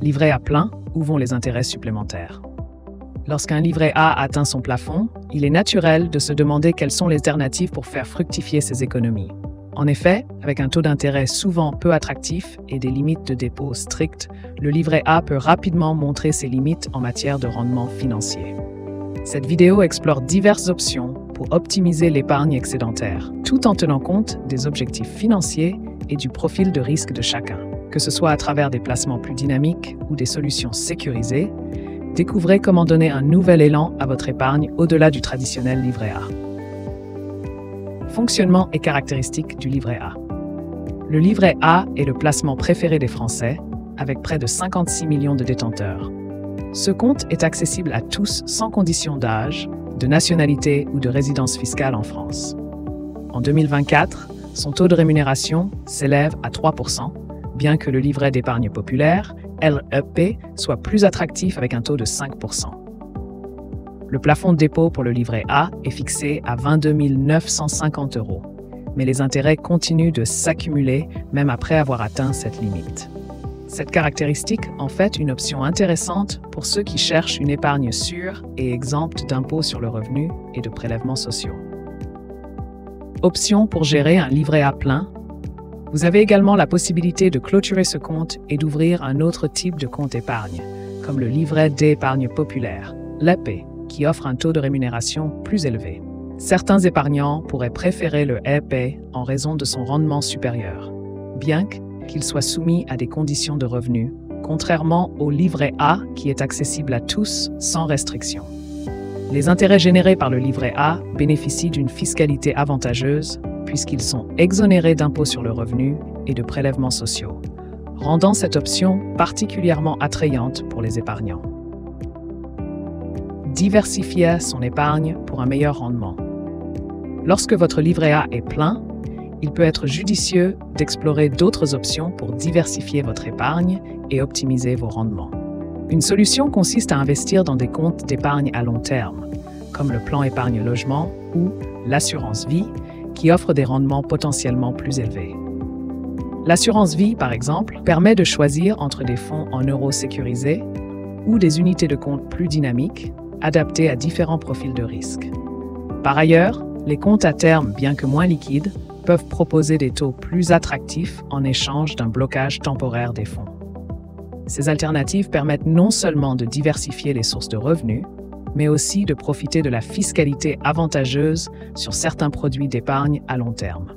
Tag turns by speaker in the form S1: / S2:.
S1: Livret A plein, où vont les intérêts supplémentaires? Lorsqu'un livret A atteint son plafond, il est naturel de se demander quelles sont les alternatives pour faire fructifier ses économies. En effet, avec un taux d'intérêt souvent peu attractif et des limites de dépôt strictes, le livret A peut rapidement montrer ses limites en matière de rendement financier. Cette vidéo explore diverses options pour optimiser l'épargne excédentaire, tout en tenant compte des objectifs financiers et du profil de risque de chacun. Que ce soit à travers des placements plus dynamiques ou des solutions sécurisées, découvrez comment donner un nouvel élan à votre épargne au-delà du traditionnel livret A. Fonctionnement et caractéristiques du livret A. Le livret A est le placement préféré des Français, avec près de 56 millions de détenteurs. Ce compte est accessible à tous sans condition d'âge, de nationalité ou de résidence fiscale en France. En 2024, son taux de rémunération s'élève à 3%, bien que le livret d'épargne populaire, LEP, soit plus attractif avec un taux de 5%. Le plafond de dépôt pour le livret A est fixé à 22 950 €, mais les intérêts continuent de s'accumuler même après avoir atteint cette limite. Cette caractéristique en fait une option intéressante pour ceux qui cherchent une épargne sûre et exempte d'impôts sur le revenu et de prélèvements sociaux. Option pour gérer un livret A plein. Vous avez également la possibilité de clôturer ce compte et d'ouvrir un autre type de compte épargne, comme le livret d'épargne populaire, LEP, qui offre un taux de rémunération plus élevé. Certains épargnants pourraient préférer le LEP en raison de son rendement supérieur, bien qu'il soit soumis à des conditions de revenus, contrairement au livret A qui est accessible à tous sans restriction. Les intérêts générés par le livret A bénéficient d'une fiscalité avantageuse puisqu'ils sont exonérés d'impôts sur le revenu et de prélèvements sociaux, rendant cette option particulièrement attrayante pour les épargnants. Diversifier son épargne pour un meilleur rendement. Lorsque votre livret A est plein, il peut être judicieux d'explorer d'autres options pour diversifier votre épargne et optimiser vos rendements. Une solution consiste à investir dans des comptes d'épargne à long terme, comme le plan épargne logement ou l'assurance vie, qui offrent des rendements potentiellement plus élevés. L'assurance vie, par exemple, permet de choisir entre des fonds en euros sécurisés ou des unités de compte plus dynamiques, adaptées à différents profils de risque. Par ailleurs, les comptes à terme, bien que moins liquides, peuvent proposer des taux plus attractifs en échange d'un blocage temporaire des fonds. Ces alternatives permettent non seulement de diversifier les sources de revenus, mais aussi de profiter de la fiscalité avantageuse sur certains produits d'épargne à long terme.